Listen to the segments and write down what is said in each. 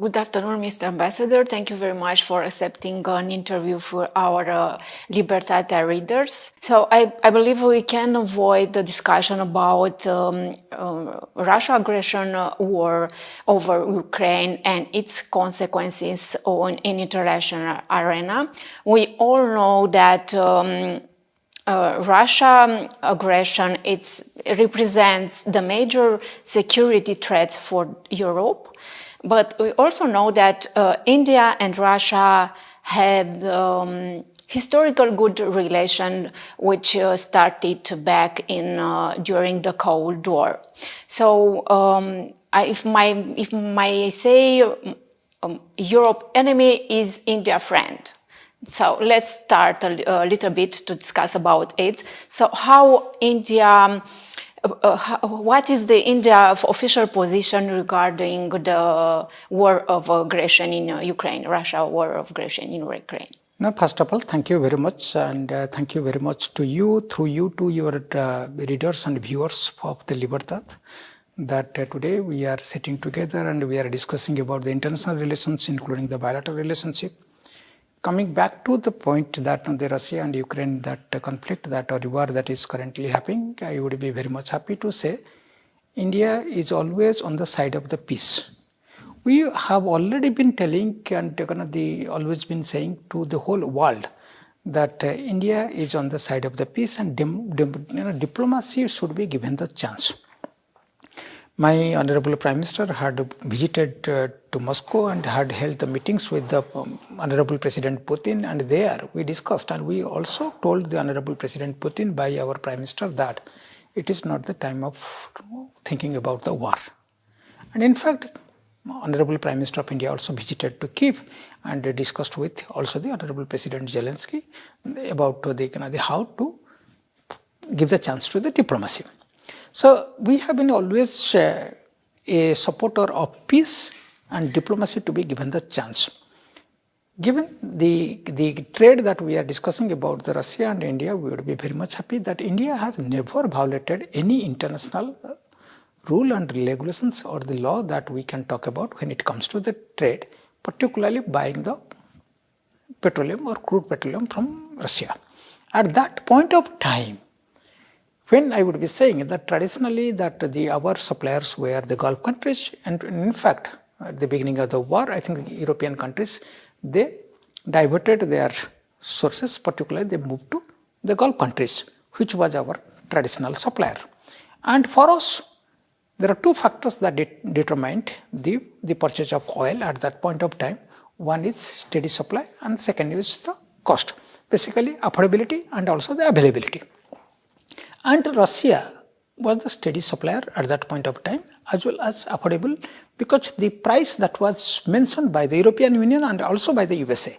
Good afternoon, Mr. Ambassador. Thank you very much for accepting an interview for our Libertatea readers. So I believe we can avoid the discussion about Russia aggression war over Ukraine and its consequences in international arena. We all know that Russia aggression represents the major security threat for Europe. But we also know that India and Russia had historical good relation, which started back during the Cold War. So if my say Europe enemy is India friend. So let's start a little bit to discuss about it. So how India. What is the India official position regarding the war of aggression in Ukraine, Russia war of aggression in Ukraine? No, first of all, thank you very much, and thank you very much to you, through you to your readers and viewers of the Libertat, that today we are sitting together and we are discussing about the international relations, including the bilateral relationship. Coming back to the point that the Russia and Ukraine, that conflict, that or war that is currently happening, I would be very much happy to say India is always on the side of the peace. We have already been telling and always been saying to the whole world that India is on the side of the peace and diplomacy should be given the chance. My Honorable Prime Minister had visited to Moscow and had held the meetings with the Honorable President Putin, and there we discussed, and we also told the Honorable President Putin by our Prime Minister that it is not the time of thinking about the war. And in fact, Honorable Prime Minister of India also visited to Kyiv and discussed with also the Honorable President Zelensky about how to give the chance to the diplomacy. So we have been always a supporter of peace and diplomacy to be given the chance. Given the trade that we are discussing about the Russia and India, we would be very much happy that India has never violated any international rule and regulations or the law that we can talk about when it comes to the trade, particularly buying the petroleum or crude petroleum from Russia. At that point of time, when I would be saying that traditionally that our suppliers were the Gulf countries, and in fact at the beginning of the war, I think the European countries, they diverted their sources, particularly they moved to the Gulf countries, which was our traditional supplier. And for us, there are two factors that determined the purchase of oil at that point of time. One is steady supply and second is the cost, basically affordability and also the availability. And Russia was the steady supplier at that point of time as well as affordable, because the price that was mentioned by the European Union and also by the USA.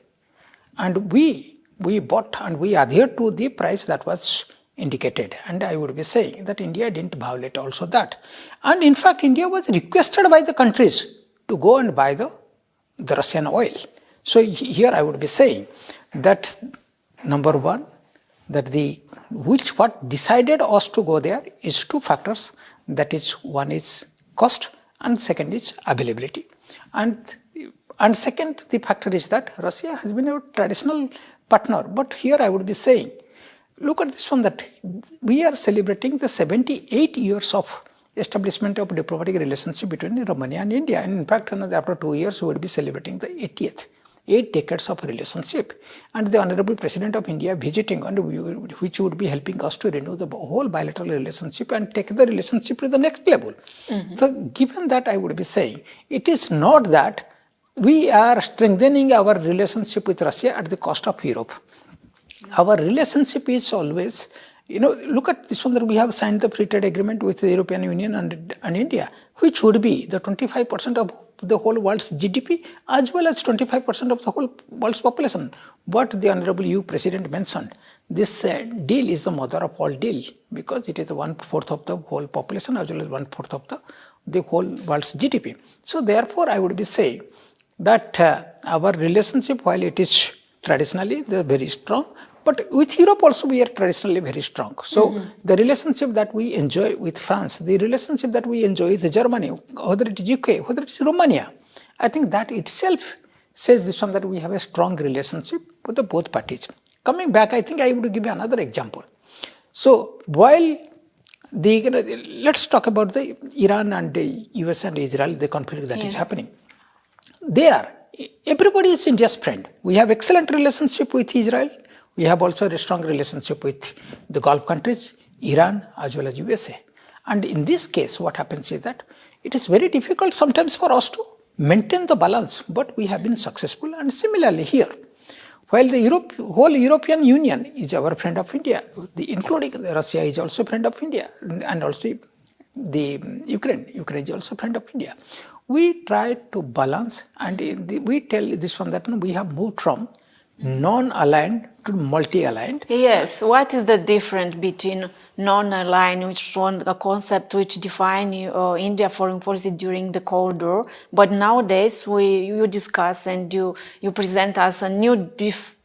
And we bought and we adhered to the price that was indicated. And I would be saying that India didn't violate also that. And in fact, India was requested by the countries to go and buy the Russian oil. So here I would be saying that number one, that what decided us to go there is two factors. That is, one is cost and second is availability. And second, the factor is that Russia has been a traditional partner. But here I would be saying, look at this one, that we are celebrating the 78 years of establishment of diplomatic relationship between Romania and India. And in fact, after 2 years, we would be celebrating the 80th. 8 decades of relationship, and the Honorable President of India visiting, and which would be helping us to renew the whole bilateral relationship and take the relationship to the next level. Mm-hmm. So given that, I would be saying, it is not that we are strengthening our relationship with Russia at the cost of Europe. Our relationship is always, look at this one, that we have signed the free trade agreement with the European Union and India, which would be the 25% of the whole world's GDP as well as 25% of the whole world's population. But the Honorable EU President mentioned, this deal is the mother of all deal, because it is 1/4 of the whole population as well as 1/4 of the whole world's GDP. So therefore, I would be saying that our relationship, while it is traditionally very strong, but with Europe also we are traditionally very strong. So the relationship that we enjoy with France, the relationship that we enjoy with Germany, whether it is UK, whether it is Romania, I think that itself says this one, that we have a strong relationship with the both parties. Coming back, I think I would give you another example. So while let's talk about the Iran and the US and Israel, the conflict that is happening. Everybody is India's friend. We have excellent relationship with Israel. We have also a strong relationship with the Gulf countries, Iran as well as USA. And in this case, what happens is that it is very difficult sometimes for us to maintain the balance, but we have been successful. And similarly here, while the whole European Union is our friend of India, including Russia is also a friend of India, and also the Ukraine is also a friend of India. We try to balance, and we tell this one that we have moved from non-aligned to multi-aligned. Yes, what is the difference between non-aligned, which was a concept which defined India foreign policy during the Cold War, but nowadays you discuss and you present us a new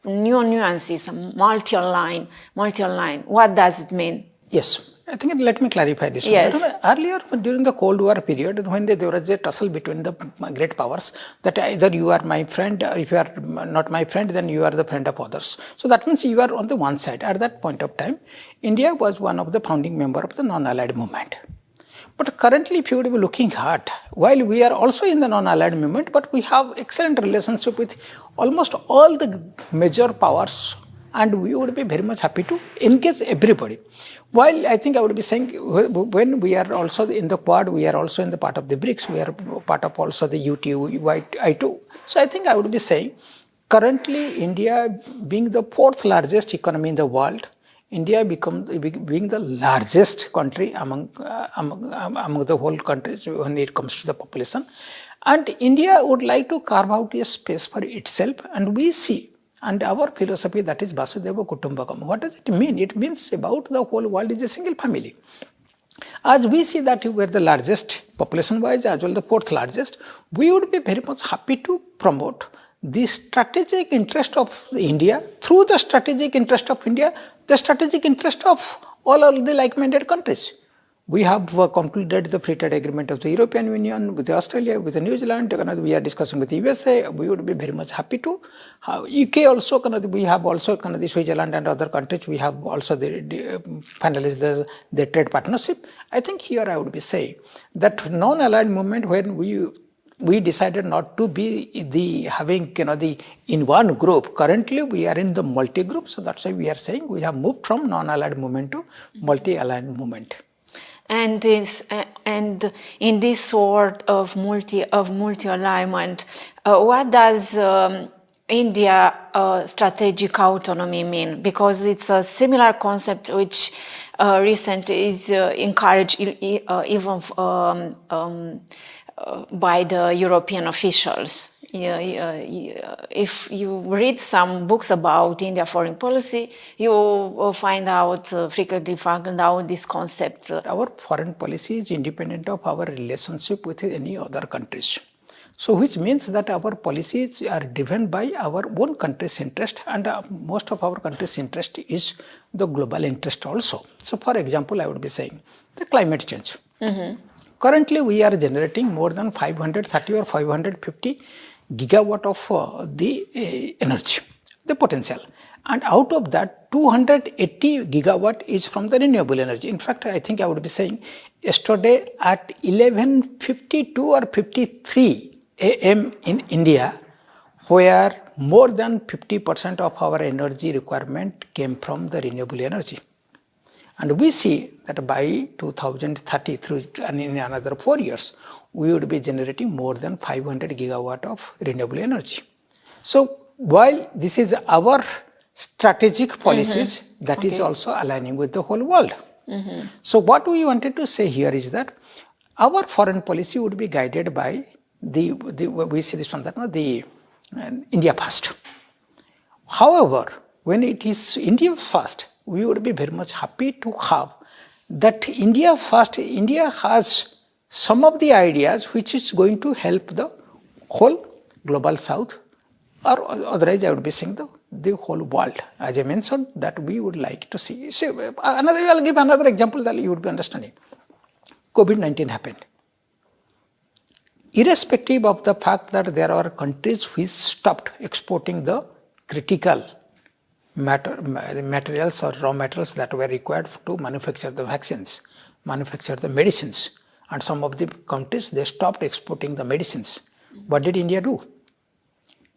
nuances, multi-aligned. What does it mean? Yes. I think let me clarify this. Yes. Earlier, during the Cold War period, when there was a tussle between the great powers, that either you are my friend, or if you are not my friend, then you are the friend of others. So that means you are on the one side. At that point of time, India was one of the founding members of the non-allied movement. But currently, if you would be looking at, while we are also in the non-allied movement, but we have excellent relationship with almost all the major powers, and we would be very much happy to engage everybody. While I think I would be saying, when we are also in the Quad, we are also in the part of the BRICS, we are part of also the I2. So I think I would be saying, currently India being the fourth largest economy in the world, India being the largest country among the whole countries when it comes to the population. And India would like to carve out a space for itself, and we see, and our philosophy, that is Vasudhaiva Kutumbakam. What does it mean? It means about the whole world is a single family. As we see that we are the largest population-wise, as well the fourth largest, we would be very much happy to promote the strategic interest of India, through the strategic interest of India, the strategic interest of all the like-minded countries. We have concluded the free trade agreement of the European Union with Australia, with New Zealand. We are discussing with the USA. We would be very much happy to. UK also, we have also the Switzerland and other countries. We have also finalized the trade partnership. I think here I would be saying that non-aligned movement, when we decided not to be having in one group. Currently we are in the multi-group, so that's why we are saying we have moved from non-aligned movement to multi-aligned movement. And in this sort of multi-alignment, what does India strategic autonomy mean? Because it's a similar concept which recently is encouraged even by the European officials. If you read some books about India foreign policy, you will frequently find out this concept. Our foreign policy is independent of our relationship with any other countries. So which means that our policies are driven by our own country's interest, and most of our country's interest is the global interest also. So for example, I would be saying the climate change. Mm-hmm. Currently, we are generating more than 530 or 550 gigawatt of the energy, the potential. And out of that, 280 gigawatt is from the renewable energy. In fact, I think I would be saying yesterday at 11:52 or 53 a.m. in India, where more than 50% of our energy requirement came from the renewable energy. And we see that by 2030, and in another 4 years, we would be generating more than 500 gigawatt of renewable energy. So while this is our strategic policies, that is also aligning with the whole world. Mm-hmm. So what we wanted to say here is that our foreign policy would be guided by we see this from the India first. However, when it is India first, we would be very much happy to have that India first. India has some of the ideas which is going to help the whole global south, or otherwise I would be saying the whole world. As I mentioned, that we would like to see. So I'll give another example that you would be understanding. COVID-19 happened. irrespective of the fact that there are countries which stopped exporting the critical materials or raw materials that were required to manufacture the vaccines, manufacture the medicines. And some of the countries, they stopped exporting the medicines. What did India do?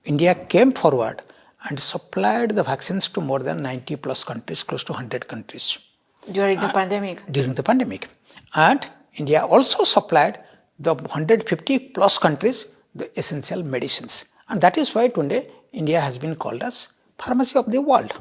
India came forward and supplied the vaccines to more than 90 plus countries, close to 100 countries. During the pandemic? During the pandemic. And India also supplied the 150 plus countries the essential medicines. And that is why today India has been called as pharmacy of the world.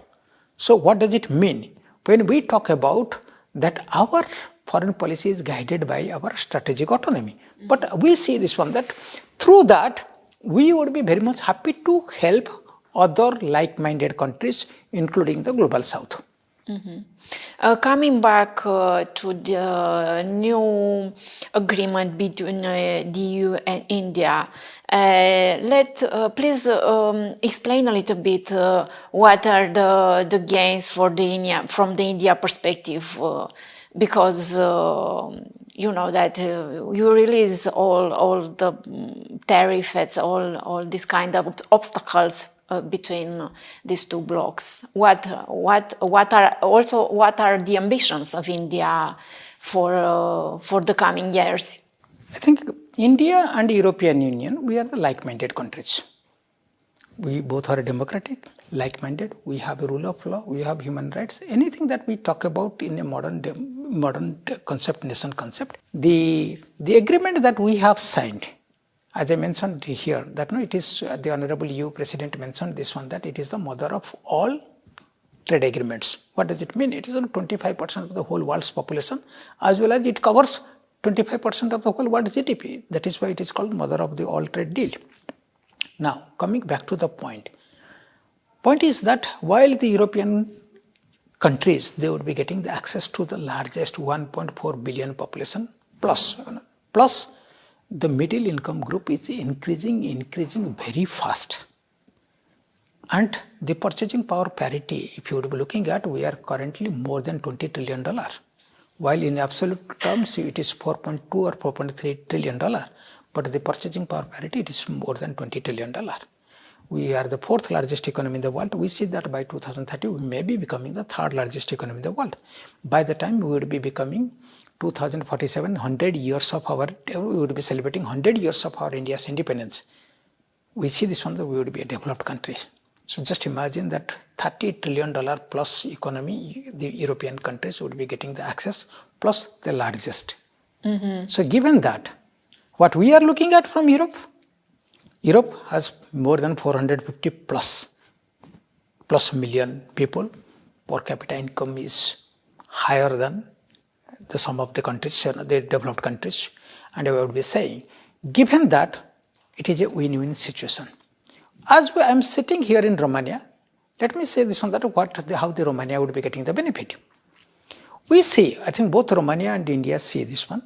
So what does it mean? When we talk about that our foreign policy is guided by our strategic autonomy. But we see this one, that through that we would be very much happy to help other like-minded countries, including the global south. Coming back to the new agreement between the EU and India, please explain a little bit what are the gains for from the India perspective, because you know that you release all the tariffs, all these kind of obstacles between these two blocks. What are the ambitions of India for the coming years? I think India and European Union, we are the like-minded countries. We both are democratic, like-minded. We have a rule of law. We have human rights. Anything that we talk about in a modern concept, nation concept, the agreement that we have signed, as I mentioned here, that it is the Honorable EU President mentioned this one, that it is the mother of all trade agreements. What does it mean? It is on 25% of the whole world's population, as well as it covers 25% of the whole world's GDP. That is why it is called mother of the all trade deal. Now, coming back to the point is that while the European countries, they would be getting the access to the largest 1.4 billion population plus the middle income group is increasing very fast. And the purchasing power parity, if you would be looking at, we are currently more than $20 trillion. While in absolute terms, it is $4.2 or $4.3 trillion. But the purchasing power parity, it is more than $20 trillion. We are the fourth largest economy in the world. We see that by 2030, we may be becoming the third largest economy in the world. By the time we would be becoming 2047, 100 years of we would be celebrating 100 years of our India's independence. We see this one that we would be a developed country. So just imagine that $30 trillion plus economy, the European countries would be getting the access, plus the largest. So given that, what we are looking at from Europe has more than 450 plus million people. Per capita income is higher than the sum of the countries, the developed countries. And I would be saying, given that, it is a win-win situation. As I am sitting here in Romania, let me say this one, that how the Romania would be getting the benefit. We see, I think both Romania and India see this one,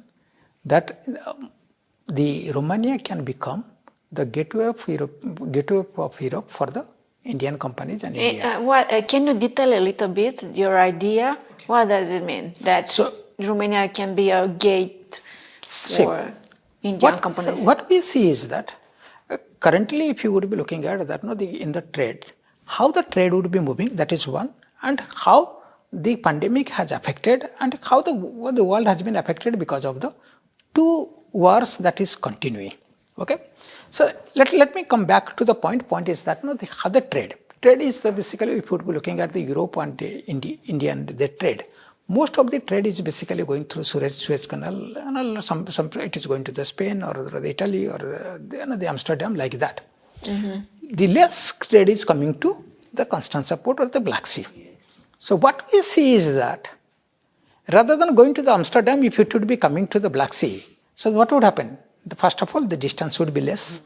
that the Romania can become the gateway of Europe for the Indian companies and India. Can you detail a little bit your idea? What does it mean that Romania can be a gate for Indian companies? So what we see is that currently, if you would be looking at that, in the trade, how the trade would be moving, that is one, and how the pandemic has affected and how the world has been affected because of the two wars that is continuing. Okay, so let me come back to the point. Point is that how the trade is basically, if you would be looking at the Europe and the India and the trade, most of the trade is basically going through Suez Canal, and some it is going to the Spain or the Italy or the Amsterdam, like that. The less trade is coming to the Constanța port or the Black Sea. Yes. So what we see is that rather than going to the Amsterdam, if it would be coming to the Black Sea, so what would happen? First of all, the distance would be less.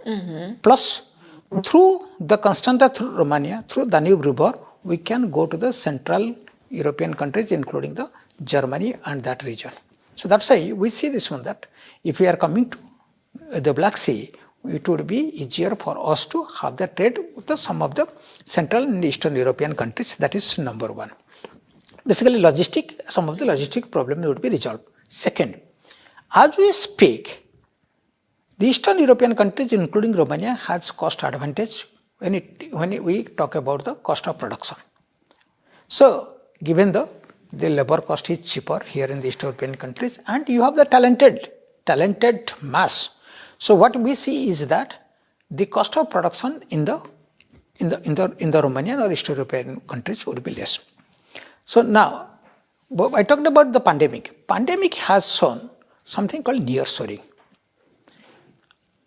Plus, through the Constanța, through Romania, through Danube River, we can go to the central European countries, including the Germany and that region. So that's why we see this one, that if we are coming to the Black Sea, it would be easier for us to have the trade with some of the Central and Eastern European countries. That is number one. Basically, some of the logistic problems would be resolved. Second, as we speak, The Eastern European countries, including Romania, has cost advantage when we talk about the cost of production. So, given the labor cost is cheaper here in the Eastern European countries, and you have the talented mass. So, what we see is that the cost of production in the Romanian or Eastern European countries would be less. So now, I talked about the pandemic. Pandemic has shown something called nearshoring.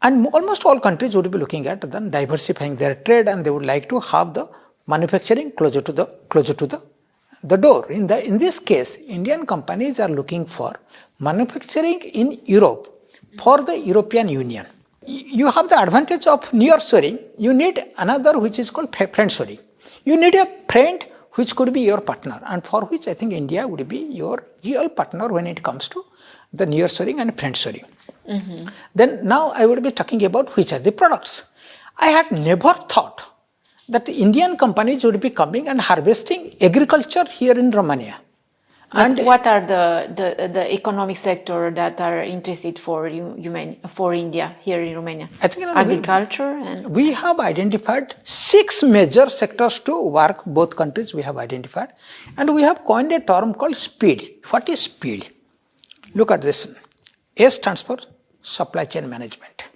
And almost all countries would be looking at then diversifying their trade, and they would like to have the manufacturing closer to the door. In this case, Indian companies are looking for manufacturing in Europe for the European Union. You have the advantage of nearshoring. You need another which is called friendshoring. You need a friend which could be your partner, and for which I think India would be your real partner when it comes to the nearshoring and friendshoring. Mm-hmm. Then now I would be talking about which are the products. I had never thought that the Indian companies would be coming and harvesting agriculture here in Romania. And what are the economic sector that are interested for India here in Romania? I think agriculture and we have identified 6 major sectors to work. Both countries we have identified, and we have coined a term called speed. What is speed? Look at this. S stands for supply chain management.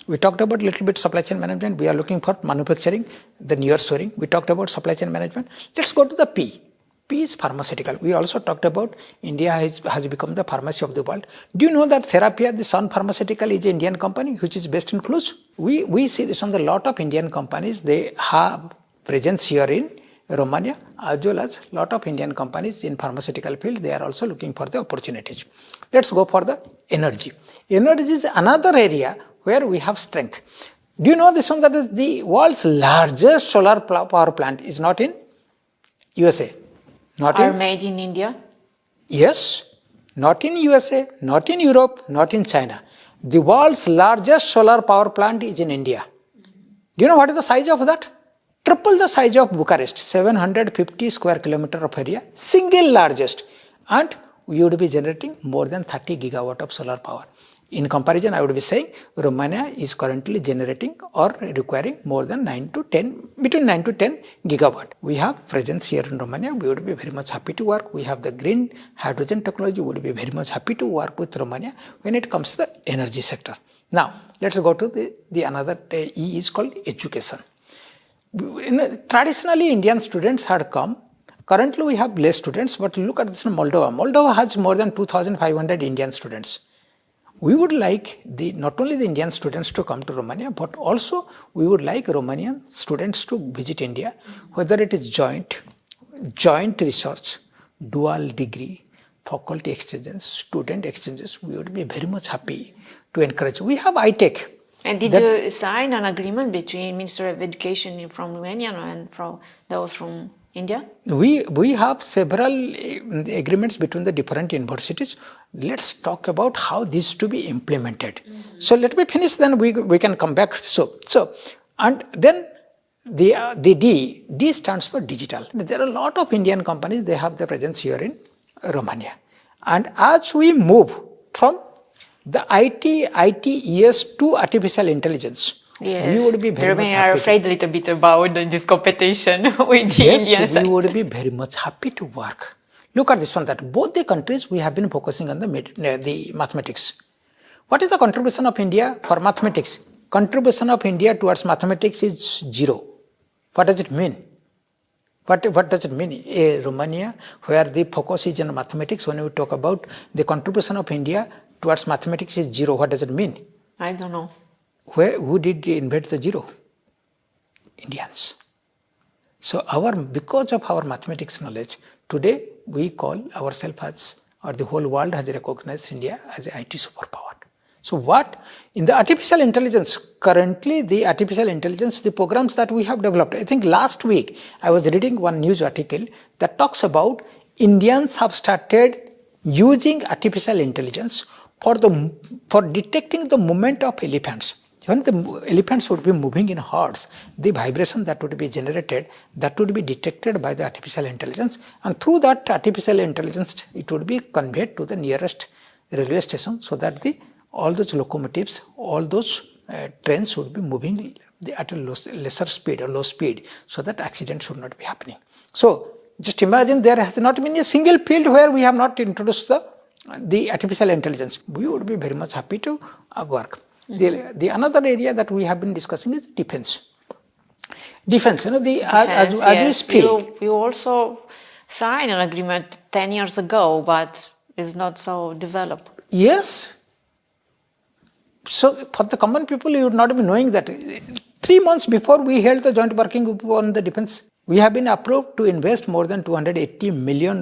We talked about a little bit supply chain management. We are looking for manufacturing, the nearshoring. We talked about supply chain management. Let's go to the P. P is pharmaceutical. We also talked about India has become the pharmacy of the world. Do you know that Therapia, the Sun Pharmaceutical, is an Indian company which is based in Cluj? We see this on the lot of Indian companies. They have presence here in Romania, as well as lot of Indian companies in pharmaceutical field. They are also looking for the opportunities. Let's go for the energy. Energy is another area where we have strength. Do you know this one, that is the world's largest solar power plant is not in USA? Made in India? Yes, not in USA, not in Europe, not in China. The world's largest solar power plant is in India. Do you know what is the size of that? Triple the size of Bucharest, 750 square kilometer of area, single largest. And we would be generating more than 30 gigawatt of solar power. In comparison, I would be saying Romania is currently generating or requiring more than between 9 to 10 gigawatt. We have presence here in Romania. We would be very much happy to work. We have the green hydrogen technology. We would be very much happy to work with Romania when it comes to the energy sector. Now, let's go to the another E is called education. Traditionally, Indian students had come. Currently, we have less students, but look at this in Moldova. Moldova has more than 2,500 Indian students. We would like not only the Indian students to come to Romania, but also we would like Romanian students to visit India, whether it is joint research, dual degree, faculty exchanges, student exchanges. We would be very much happy to encourage. We have iTech. And did you sign an agreement between Minister of Education from Romania and from those from India? We have several agreements between the different universities. Let's talk about how this to be implemented. Mm-hmm. So let me finish, then we can come back. So and then the D stands for digital. There are a lot of Indian companies, they have their presence here in Romania. And as we move from the ITES to artificial intelligence, yes, we would be very much happy. Are afraid a little bit about this competition with the Indians. Indians. We would be very much happy to work. Look at this one, that both the countries we have been focusing on the mathematics. What is the contribution of India for mathematics? Contribution of India towards mathematics is 0. What does it mean? What does it mean? Romania, where the focus is on mathematics, when we talk about the contribution of India towards mathematics is 0, what does it mean? I don't know. Who did invent the 0? Indians. So because of our mathematics knowledge, today we call ourselves as, or the whole world has recognized India as an IT superpower. So in the artificial intelligence, currently the artificial intelligence, the programs that we have developed, I think last week I was reading one news article that talks about Indians have started using artificial intelligence for detecting the movement of elephants. When the elephants would be moving in herds, the vibration that would be generated, that would be detected by the artificial intelligence, and through that artificial intelligence, it would be conveyed to the nearest railway station, so that all those locomotives, all those trains would be moving at a lesser speed or low speed, so that accidents should not be happening. So just imagine there has not been a single field where we have not introduced the artificial intelligence. We would be very much happy to work. The another area that we have been discussing is defense. Defense, as we speak. You also signed an agreement 10 years ago, but it's not so developed. Yes. So for the common people, you would not be knowing that 3 months before we held the joint working group on the defense, we have been approved to invest more than $280 million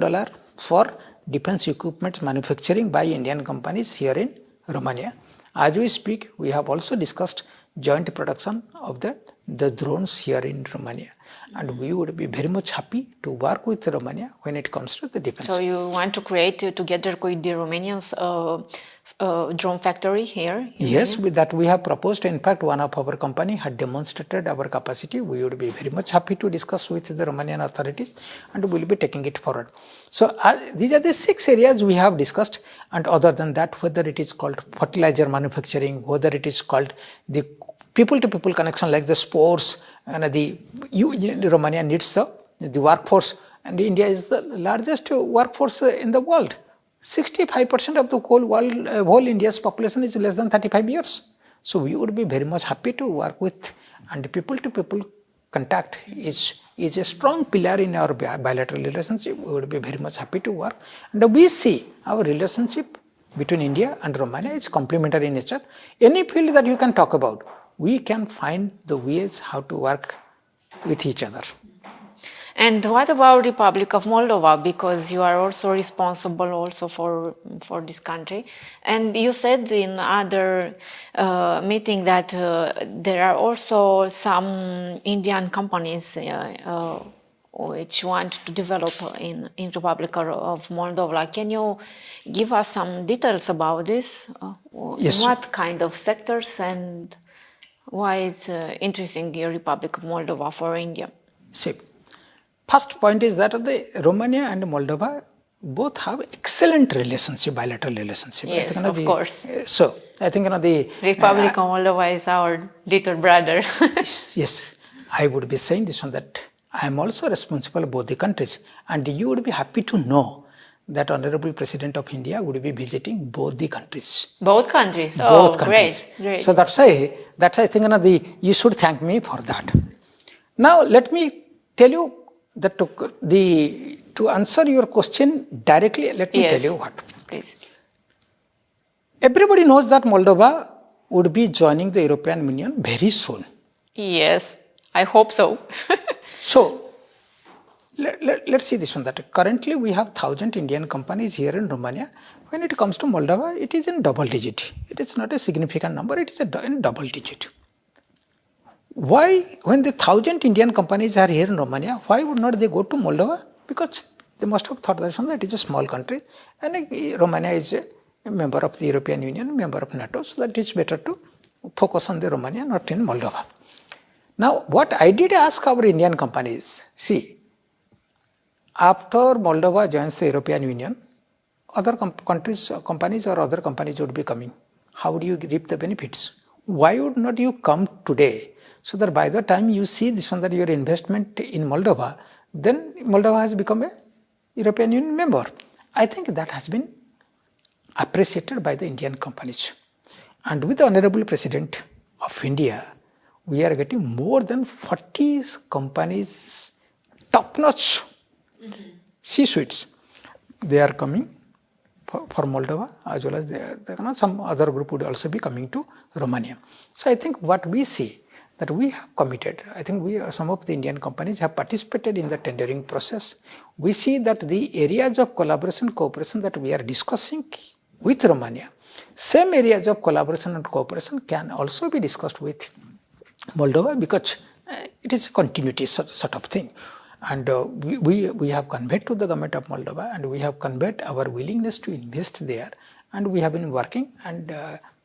for defense equipment manufacturing by Indian companies here in Romania. As we speak, we have also discussed joint production of the drones here in Romania. And we would be very much happy to work with Romania when it comes to the defense. So you want to create together with the Romanians drone factory here? Yes, with that we have proposed. In fact, one of our company had demonstrated our capacity. We would be very much happy to discuss with the Romanian authorities, and we will be taking it forward. So these are the 6 areas we have discussed. And other than that, whether it is called fertilizer manufacturing, whether it is called the people-to-people connection like the sports, and Romania needs the workforce, and India is the largest workforce in the world. 65% of the whole India's population is less than 35 years. So we would be very much happy to work with, and people-to-people contact is a strong pillar in our bilateral relationship. We would be very much happy to work. And we see our relationship between India and Romania is complementary in nature. Any field that you can talk about, we can find the ways how to work with each other. And what about Republic of Moldova? Because you are also responsible also for this country. And you said in other meeting that there are also some Indian companies which want to develop in Republic of Moldova. Can you give us some details about this? Yes. What kind of sectors and why it's interesting the Republic of Moldova for India? See, first point is that the Romania and Moldova both have excellent relationship, bilateral relationship. Yes, of course. So I think the Republic of Moldova is our little brother. Yes, I would be saying this one, that I am also responsible for both the countries, and you would be happy to know that Honorable President of India would be visiting both the countries. Both countries. Both countries. Great. So that's why I think you should thank me for that. Now let me tell you that to answer your question directly, let me tell you what. Please. Everybody knows that Moldova would be joining the European Union very soon. Yes, I hope so. So let's see this one, that currently we have 1,000 Indian companies here in Romania. When it comes to Moldova, it is in double digit. It is not a significant number, it is in double digit. Why, when the 1,000 Indian companies are here in Romania, why would not they go to Moldova? Because they must have thought that it is a small country, and Romania is a member of the European Union, member of NATO, so that it is better to focus on the Romania, not in Moldova. Now, what I did ask our Indian companies, see, after Moldova joins the European Union, other companies or other companies would be coming. How would you reap the benefits? Why would not you come today, so that by the time you see this one, that your investment in Moldova, then Moldova has become a European Union member. I think that has been appreciated by the Indian companies. And with the Honorable President of India, we are getting more than 40 companies, top-notch C-suites. They are coming for Moldova, as well as some other group would also be coming to Romania. So I think what we see, that we have committed, I think some of the Indian companies have participated in the tendering process. We see that the areas of collaboration, cooperation that we are discussing with Romania, same areas of collaboration and cooperation can also be discussed with Moldova, because it is a continuity sort of thing. And we have conveyed to the government of Moldova, and we have conveyed our willingness to invest there, and we have been working, and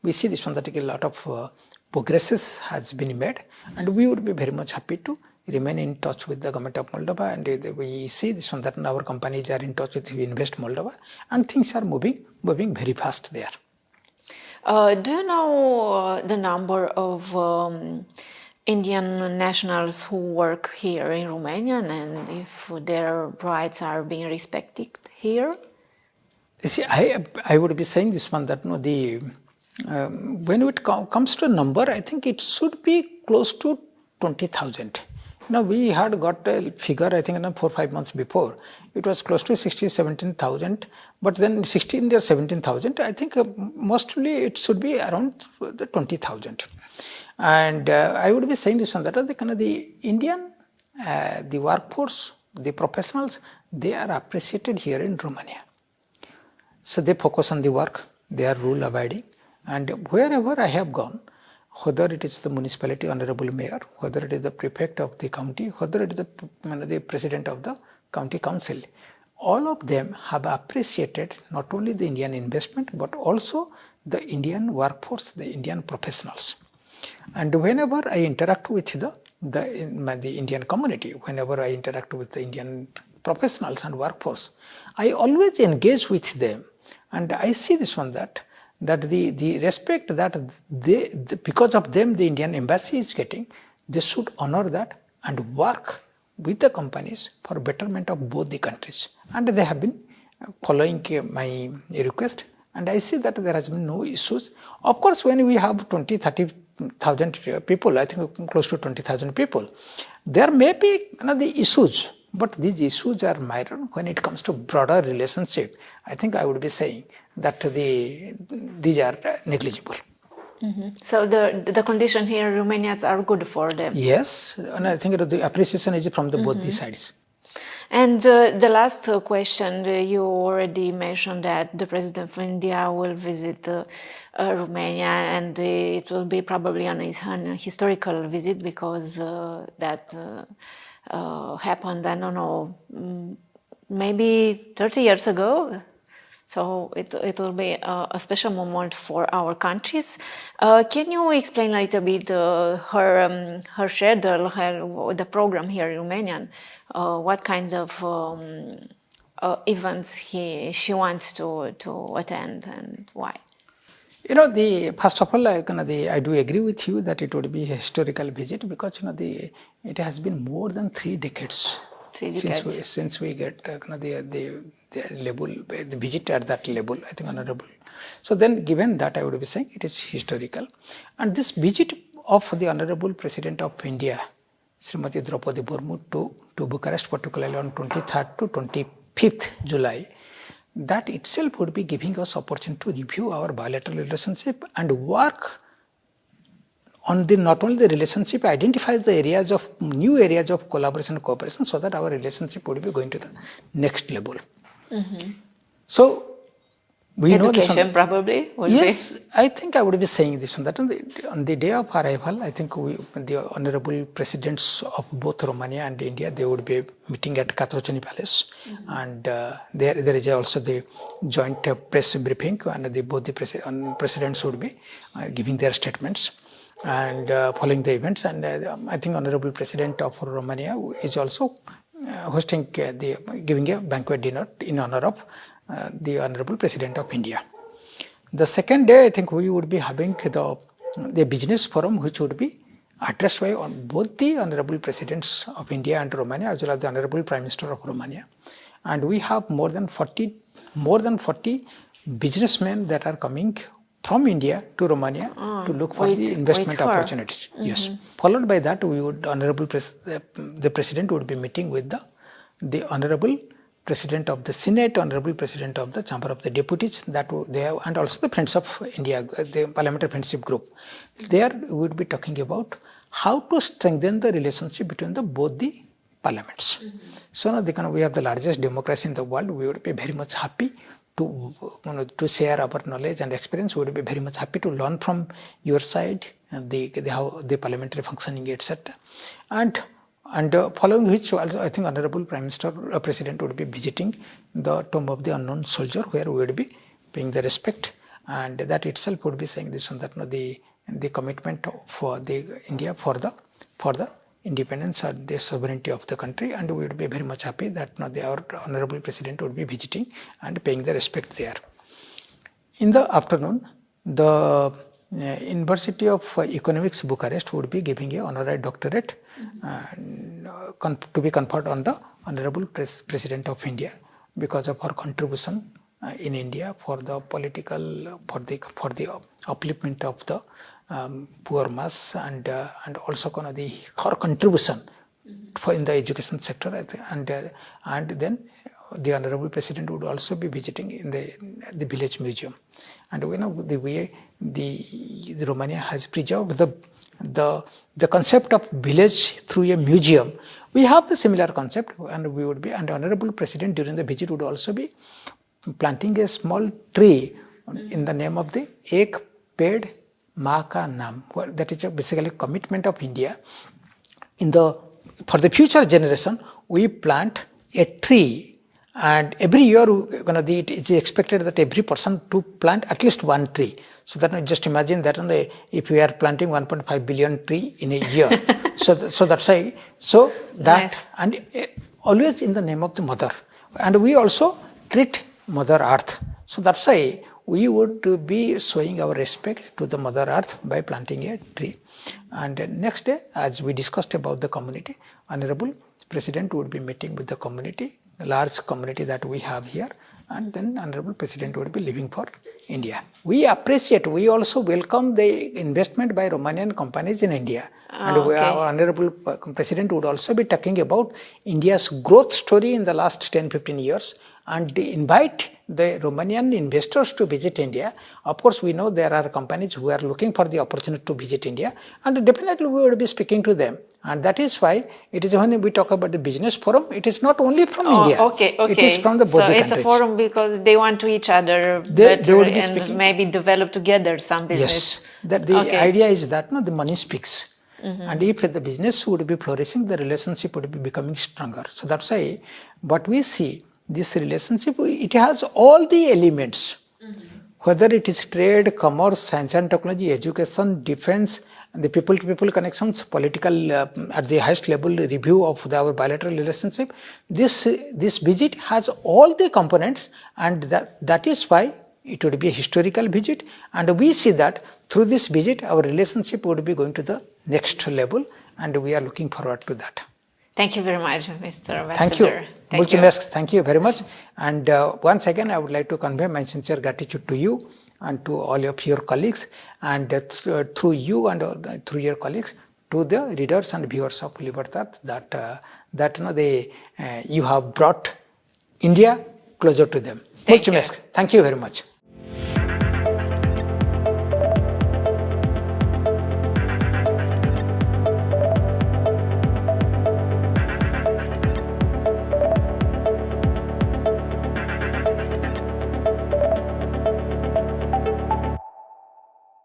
we see this one, that a lot of progresses has been made, and we would be very much happy to remain in touch with the government of Moldova, and we see this one, that our companies are in touch with Invest Moldova, and things are moving very fast there. Do you know the number of Indian nationals who work here in Romania and if their rights are being respected here? See, I would be saying this one that when it comes to a number, I think it should be close to 20,000. We had got a figure, I think 4 or 5 months before. It was close to 17,000, but then 16 or 17,000. I think mostly it should be around the 20,000. And I would be saying this one that the Indian, the workforce, the professionals, they are appreciated here in Romania. So they focus on the work, they are rule abiding, and wherever I have gone, whether it is the municipality honorable mayor, whether it is the prefect of the county, whether it is the president of the county council, all of them have appreciated not only the Indian investment but also the Indian workforce, the Indian professionals. And whenever I interact with the Indian community, whenever I interact with the Indian professionals and workforce, I always engage with them, and I see this one that the respect that because of them the Indian embassy is getting, they should honor that and work with the companies for betterment of both the countries. And they have been following my request, and I see that there has been no issues. Of course, when we have 20,000-30,000 people, I think close to 20,000 people, there may be the issues, but these issues are minor. When it comes to broader relationship, I think I would be saying that these are negligible. Mm-hmm. So the condition here in Romanians are good for them. Yes, and I think the appreciation is from both the sides. And the last question, you already mentioned that the President of India will visit Romania, and it will be probably on a historical visit because that happened, I don't know, maybe 30 years ago. So it will be a special moment for our countries. Can you explain a little bit her schedule, the program here in Romania? What kind of events she wants to attend and why? First of all, I do agree with you that it would be a historical visit because it has been more than 3 decades. Since we get the label, the visit at that level, I think honorable. So then, given that, I would be saying it is historical, and this visit of the Honorable President of India, Srimati Draupadi Murmu, to Bucharest, particularly on 23rd to 25th July, that itself would be giving us opportunity to review our bilateral relationship and work on not only the relationship, identifies the new areas of collaboration and cooperation so that our relationship would be going to the next level. Mm-hmm. So, we education know this probably would yes, be. I think I would be saying this one, that on the day of arrival, I think the honorable presidents of both Romania and India, they would be meeting at Catroceni Palace, and there is also the joint press briefing, and both the presidents would be giving their statements and following the events. And I think Honorable President of Romania is also hosting giving a banquet dinner in honor of the Honorable President of India. The second day, I think we would be having the business forum, which would be addressed by both the Honorable Presidents of India and Romania, as well as the Honorable Prime Minister of Romania. And we have more than 40 businessmen that are coming from India to Romania to look for the investment opportunities. Mm-hmm. Yes. Followed by that, we would the President would be meeting with the Honorable President of the Senate, Honorable President of the Chamber of the Deputies, and also the Friends of India, the Parliamentary Friendship Group. There we would be talking about how to strengthen the relationship between both the parliaments. Mm-hmm. So now we have the largest democracy in the world. We would be very much happy to share our knowledge and experience. We would be very much happy to learn from your side how the parliamentary functioning, etc. And following which, also, I think Honorable Prime Minister President would be visiting the tomb of the unknown soldier, where we would be paying the respect, and that itself would be saying this one, that the commitment for the India for the independence and the sovereignty of the country, and we would be very much happy that our Honorable President would be visiting and paying the respect there. In the afternoon, The University of Economics Bucharest would be giving an honorary doctorate to be conferred on the Honorable President of India because of her contribution in India for the political, for the upliftment of the poor mass and also her contribution in the education sector, and then the Honorable President would also be visiting in the village museum. And we know the way the Romania has preserved the concept of village through a museum. We have the similar concept, and we would be, and the Honorable President during the visit would also be planting a small tree in the name of the Ek Ped Maa Ka Naam. That is basically a commitment of India. For the future generation, we plant a tree, and every year it is expected that every person to plant at least one tree. So that just imagine that if we are planting 1.5 billion tree in a year, so that's why. So that, and always in the name of the mother, and we also treat Mother Earth. So that's why we would be showing our respect to the Mother Earth by planting a tree. And next day, as we discussed about the community, Honorable President would be meeting with the community, the large community that we have here, and then Honorable President would be leaving for India. We appreciate, we also welcome the investment by Romanian companies in India. And our Honorable President would also be talking about India's growth story in the last 10-15 years, and invite the Romanian investors to visit India. Of course, we know there are companies who are looking for the opportunity to visit India, and definitely we will be speaking to them. And that is why it is when we talk about the business forum, it is not only from India. It is from both the countries. So it's a forum because they want to each other better and maybe develop together some business. Yes, the idea is that the money speaks. And if the business would be flourishing, the relationship would be becoming stronger. So that's why what we see, this relationship, it has all the elements, whether it is trade, commerce, science and technology, education, defense, the people-to-people connections, political at the highest level review of our bilateral relationship. This visit has all the components, and that is why it would be a historical visit. And we see that through this visit, our relationship would be going to the next level, and we are looking forward to that. Thank you very much, Mr. Ambassador. Thank you. Thank you very much. And once again, I would like to convey my sincere gratitude to you and to all of your colleagues, and through you and through your colleagues, to the readers and viewers of Libertat, that you have brought India closer to them. Thank you very much.